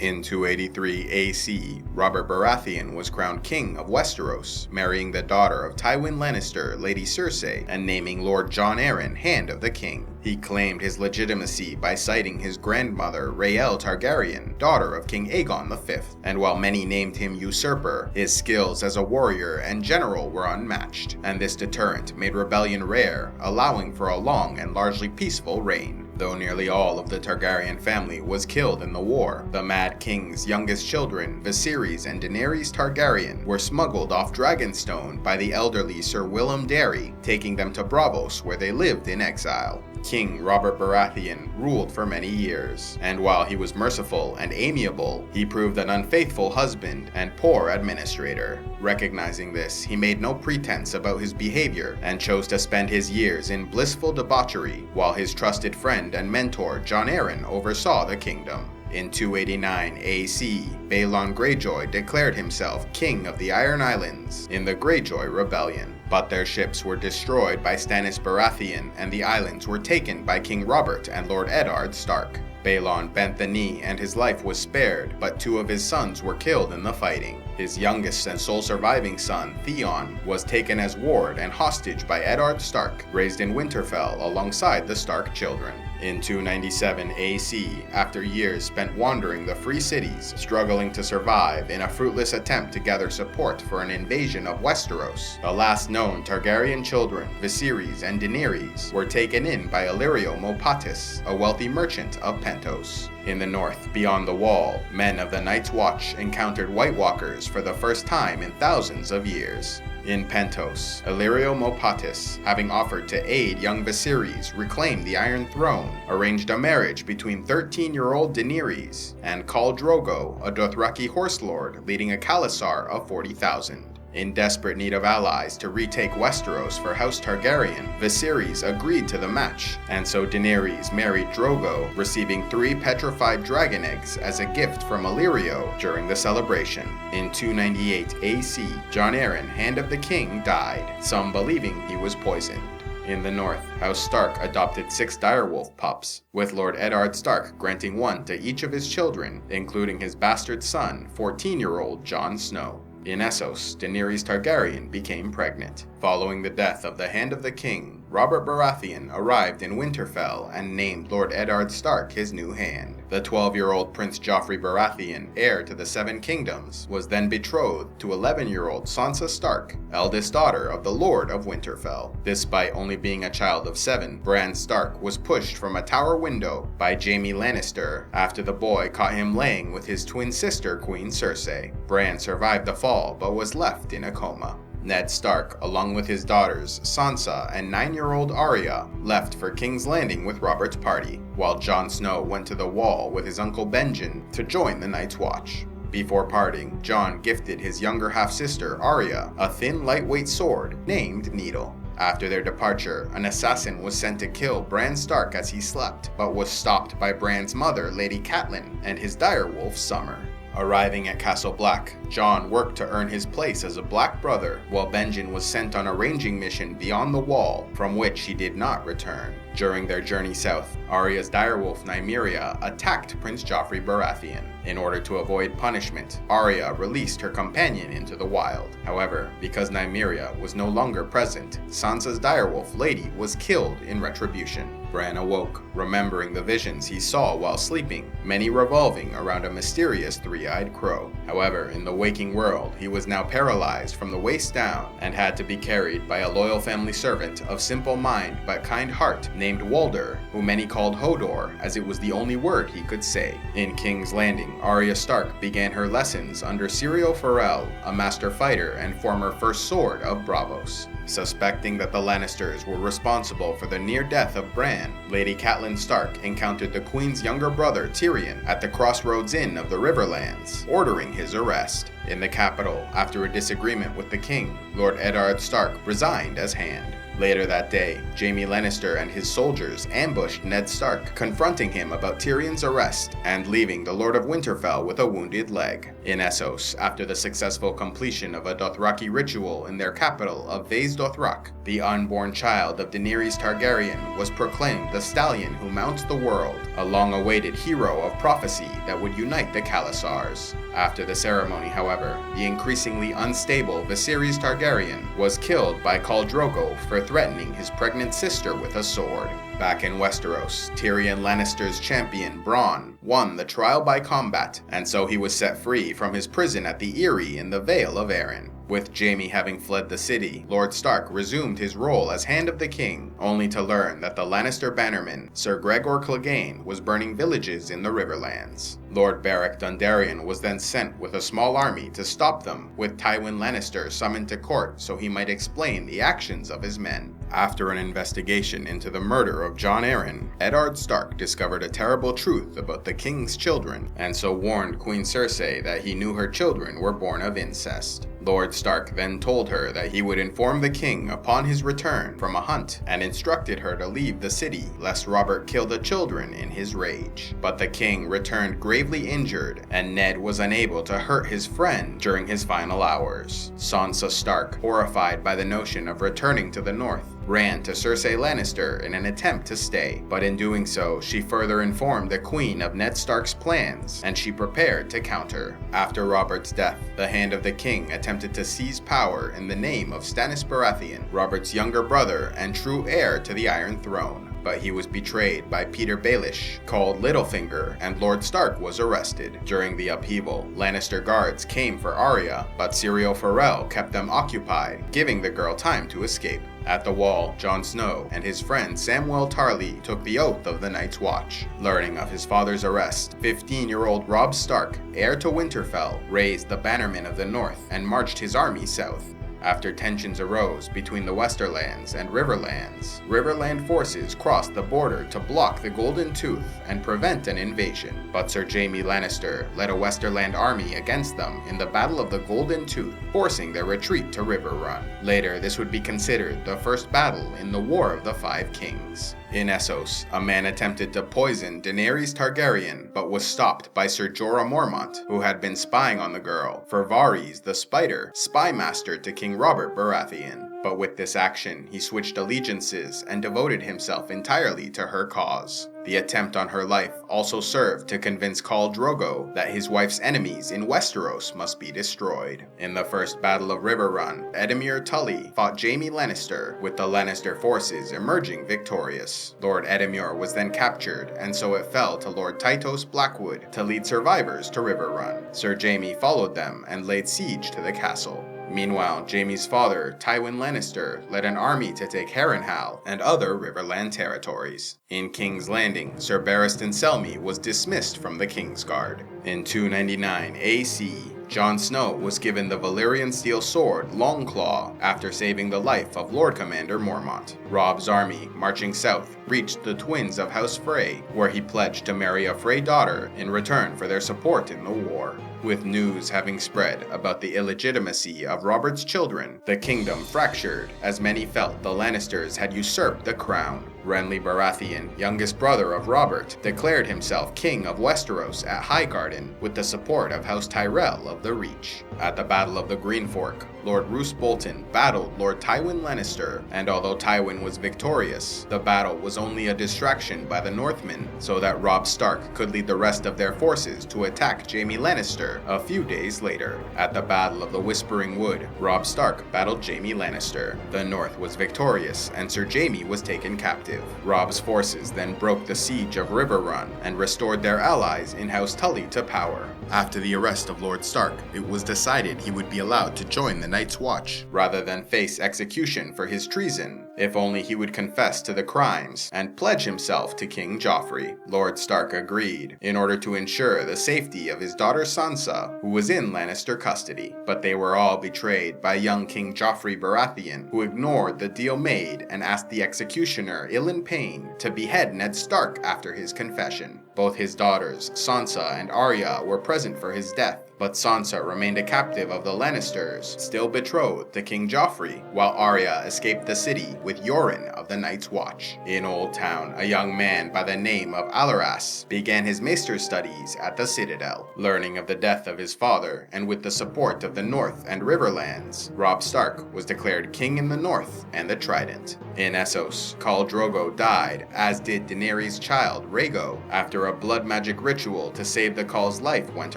In 283 AC, Robert Baratheon was crowned king of Westeros, marrying the daughter of Tywin Lannister, Lady Cersei, and naming Lord Jon Arryn Hand of the King. He claimed his legitimacy by citing his grandmother Rhaelle Targaryen, daughter of King Aegon V, and while many named him usurper, his skills as a warrior and general were unmatched, and this deterrent made rebellion rare, allowing for a long and largely peaceful reign. Though nearly all of the Targaryen family was killed in the war, the Mad King's youngest children, Viserys and Daenerys Targaryen, were smuggled off Dragonstone by the elderly Sir Willem Darry, taking them to Braavos where they lived in exile. King Robert Baratheon ruled for many years, and while he was merciful and amiable, he proved an unfaithful husband and poor administrator. Recognizing this, he made no pretense about his behavior and chose to spend his years in blissful debauchery, while his trusted friend and mentor Jon Arryn oversaw the kingdom. In 289 AC, Balon Greyjoy declared himself King of the Iron Islands in the Greyjoy Rebellion, but their ships were destroyed by Stannis Baratheon and the islands were taken by King Robert and Lord Eddard Stark. Balon bent the knee and his life was spared, but 2 of his sons were killed in the fighting. His youngest and sole surviving son, Theon, was taken as ward and hostage by Eddard Stark, raised in Winterfell alongside the Stark children. In 297 AC, after years spent wandering the free cities, struggling to survive in a fruitless attempt to gather support for an invasion of Westeros, the last known Targaryen children, Viserys and Daenerys, were taken in by Illyrio Mopatis, a wealthy merchant of Pentos. In the north, beyond the Wall, men of the Night's Watch encountered White Walkers for the first time in thousands of years. In Pentos, Illyrio Mopatis, having offered to aid young Viserys reclaim the Iron Throne, arranged a marriage between 13-year-old Daenerys and Khal Drogo, a Dothraki horse lord leading a Khalasar of 40,000. In desperate need of allies to retake Westeros for House Targaryen, Viserys agreed to the match, and so Daenerys married Drogo, receiving 3 petrified dragon eggs as a gift from Illyrio during the celebration. In 298 AC, Jon Arryn, Hand of the King, died, some believing he was poisoned. In the north, House Stark adopted 6 direwolf pups, with Lord Eddard Stark granting 1 to each of his children, including his bastard son, 14-year-old Jon Snow. In Essos, Daenerys Targaryen became pregnant. Following the death of the Hand of the King, Robert Baratheon arrived in Winterfell and named Lord Eddard Stark his new hand. The 12-year-old Prince Joffrey Baratheon, heir to the 7 kingdoms, was then betrothed to 11-year-old Sansa Stark, eldest daughter of the Lord of Winterfell. Despite only being a child of 7, Bran Stark was pushed from a tower window by Jaime Lannister after the boy caught him laying with his twin sister Queen Cersei. Bran survived the fall but was left in a coma. Ned Stark, along with his daughters Sansa and 9-year-old Arya, left for King's Landing with Robert's party, while Jon Snow went to the Wall with his uncle Benjen to join the Night's Watch. Before parting, Jon gifted his younger half-sister Arya a thin, lightweight sword named Needle. After their departure, an assassin was sent to kill Bran Stark as he slept, but was stopped by Bran's mother, Lady Catelyn, and his direwolf Summer. Arriving at Castle Black, Jon worked to earn his place as a Black brother, while Benjen was sent on a ranging mission beyond the Wall, from which he did not return. During their journey south, Arya's direwolf Nymeria attacked Prince Joffrey Baratheon. In order to avoid punishment, Arya released her companion into the wild. However, because Nymeria was no longer present, Sansa's direwolf Lady was killed in retribution. Bran awoke, remembering the visions he saw while sleeping, many revolving around a mysterious 3-eyed crow. However, in the waking world, he was now paralyzed from the waist down and had to be carried by a loyal family servant of simple mind but kind heart named Walder, who many called Hodor as it was the only word he could say. In King's Landing, Arya Stark began her lessons under Syrio Forel, a master fighter and former First Sword of Braavos. Suspecting that the Lannisters were responsible for the near death of Bran, Lady Catelyn Stark encountered the Queen's younger brother Tyrion at the Crossroads Inn of the Riverlands, ordering his arrest. In the capital, after a disagreement with the king, Lord Eddard Stark resigned as Hand. Later that day, Jaime Lannister and his soldiers ambushed Ned Stark, confronting him about Tyrion's arrest and leaving the Lord of Winterfell with a wounded leg. In Essos, after the successful completion of a Dothraki ritual in their capital of Vaes Dothrak, the unborn child of Daenerys Targaryen was proclaimed the stallion who mounts the world, a long-awaited hero of prophecy that would unite the Khalasars. After the ceremony, however, the increasingly unstable Viserys Targaryen was killed by Khal Drogo for threatening his pregnant sister with a sword. Back in Westeros, Tyrion Lannister's champion, Bronn, won the trial by combat, and so he was set free from his prison at the Eyrie in the Vale of Arryn. With Jaime having fled the city, Lord Stark resumed his role as Hand of the King, only to learn that the Lannister bannerman, Sir Gregor Clegane, was burning villages in the Riverlands. Lord Beric Dondarrion was then sent with a small army to stop them, with Tywin Lannister summoned to court so he might explain the actions of his men. After an investigation into the murder of Jon Arryn, Eddard Stark discovered a terrible truth about the king's children, and so warned Queen Cersei that he knew her children were born of incest. Lord Stark then told her that he would inform the king upon his return from a hunt, and instructed her to leave the city lest Robert kill the children in his rage. But the king returned gravely injured, and Ned was unable to hurt his friend during his final hours. Sansa Stark, horrified by the notion of returning to the north, ran to Cersei Lannister in an attempt to stay, but in doing so, she further informed the queen of Ned Stark's plans, and she prepared to counter. After Robert's death, the Hand of the King attempted to seize power in the name of Stannis Baratheon, Robert's younger brother and true heir to the Iron Throne. But he was betrayed by Peter Baelish, called Littlefinger, and Lord Stark was arrested. During the upheaval, Lannister guards came for Arya, but Syrio Forel kept them occupied, giving the girl time to escape. At the Wall, Jon Snow and his friend Samwell Tarly took the oath of the Night's Watch. Learning of his father's arrest, 15-year-old Robb Stark, heir to Winterfell, raised the Bannerman of the North and marched his army south. After tensions arose between the Westerlands and Riverlands, Riverland forces crossed the border to block the Golden Tooth and prevent an invasion. But Sir Jaime Lannister led a Westerland army against them in the Battle of the Golden Tooth, forcing their retreat to Riverrun. Later, this would be considered the first battle in the War of the Five Kings. In Essos, a man attempted to poison Daenerys Targaryen, but was stopped by Ser Jorah Mormont, who had been spying on the girl, for Varys the Spider, spy master to King Robert Baratheon. But with this action, he switched allegiances and devoted himself entirely to her cause. The attempt on her life also served to convince Khal Drogo that his wife's enemies in Westeros must be destroyed. In the First Battle of Riverrun, Edmure Tully fought Jaime Lannister, with the Lannister forces emerging victorious. Lord Edmure was then captured, and so it fell to Lord Tytos Blackwood to lead survivors to Riverrun. Sir Jaime followed them and laid siege to the castle. Meanwhile, Jaime's father, Tywin Lannister, led an army to take Harrenhal and other Riverland territories. In King's Landing, Sir Barristan Selmy was dismissed from the Kingsguard. In 299 AC, Jon Snow was given the Valyrian steel sword Longclaw after saving the life of Lord Commander Mormont. Robb's army, marching south, reached the Twins of House Frey, where he pledged to marry a Frey daughter in return for their support in the war. With news having spread about the illegitimacy of Robert's children, the kingdom fractured, as many felt the Lannisters had usurped the crown. Renly Baratheon, youngest brother of Robert, declared himself king of Westeros at Highgarden with the support of House Tyrell of the Reach. At the Battle of the Green Fork, Lord Roose Bolton battled Lord Tywin Lannister, and although Tywin was victorious, the battle was only a distraction by the Northmen, so that Robb Stark could lead the rest of their forces to attack Jaime Lannister a few days later. At the Battle of the Whispering Wood, Robb Stark battled Jaime Lannister. The North was victorious, and Sir Jaime was taken captive. Robb's forces then broke the siege of Riverrun and restored their allies in House Tully to power. After the arrest of Lord Stark, it was decided he would be allowed to join the Night's Watch, rather than face execution for his treason, if only he would confess to the crimes and pledge himself to King Joffrey. Lord Stark agreed, in order to ensure the safety of his daughter Sansa, who was in Lannister custody. But they were all betrayed by young King Joffrey Baratheon, who ignored the deal made and asked the executioner Ilyn Payne to behead Ned Stark after his confession. Both his daughters, Sansa and Arya, were present for his death, but Sansa remained a captive of the Lannisters, still betrothed to King Joffrey, while Arya escaped the city with Yoren of the Night's Watch. In Old Town, a young man by the name of Alaras began his master's studies at the Citadel. Learning of the death of his father, and with the support of the North and Riverlands, Robb Stark was declared king in the North and the Trident. In Essos, Khal Drogo died, as did Daenerys' child, Rhaego, after a blood magic ritual to save the Khal's life went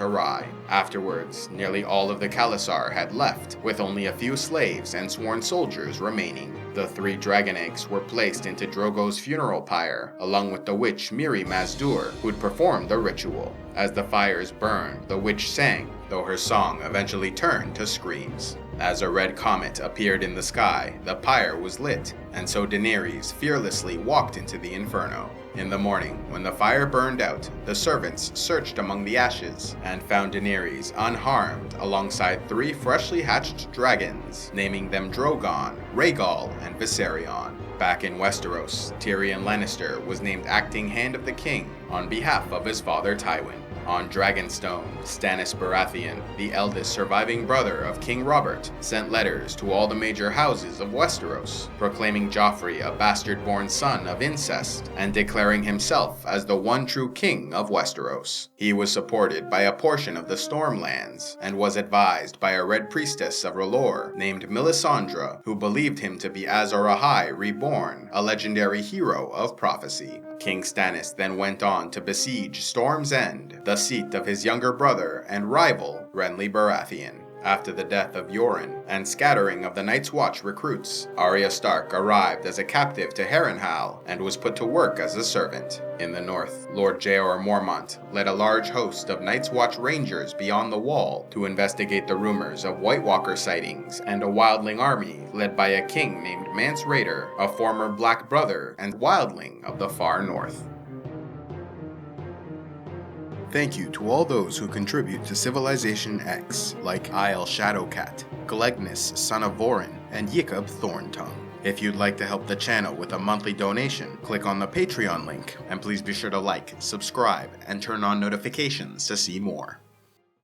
awry. Afterwards, nearly all of the Khalasar had left, with only a few slaves and sworn soldiers remaining. The 3 dragon eggs were placed into Drogo's funeral pyre, along with the witch Mirri Maz Duur, who'd performed the ritual. As the fires burned, the witch sang, though her song eventually turned to screams. As a red comet appeared in the sky, the pyre was lit, and so Daenerys fearlessly walked into the inferno. In the morning, when the fire burned out, the servants searched among the ashes and found Daenerys unharmed alongside 3 freshly hatched dragons, naming them Drogon, Rhaegal, and Viserion. Back in Westeros, Tyrion Lannister was named acting Hand of the King on behalf of his father Tywin. On Dragonstone, Stannis Baratheon, the eldest surviving brother of King Robert, sent letters to all the major houses of Westeros, proclaiming Joffrey a bastard-born son of incest, and declaring himself as the one true king of Westeros. He was supported by a portion of the Stormlands, and was advised by a Red Priestess of R'hllor named Melisandre, who believed him to be Azor Ahai reborn, a legendary hero of prophecy. King Stannis then went on to besiege Storm's End, the seat of his younger brother and rival, Renly Baratheon. After the death of Yoren and scattering of the Night's Watch recruits, Arya Stark arrived as a captive to Harrenhal and was put to work as a servant. In the north, Lord Jeor Mormont led a large host of Night's Watch rangers beyond the Wall to investigate the rumors of White Walker sightings and a wildling army led by a king named Mance Rayder, a former Black Brother and wildling of the far north. Thank you to all those who contribute to Civilization X, like Isle Shadowcat, Glegnus Son of Vorin, and Yikub Thorntongue. If you'd like to help the channel with a monthly donation, click on the Patreon link, and please be sure to like, subscribe, and turn on notifications to see more.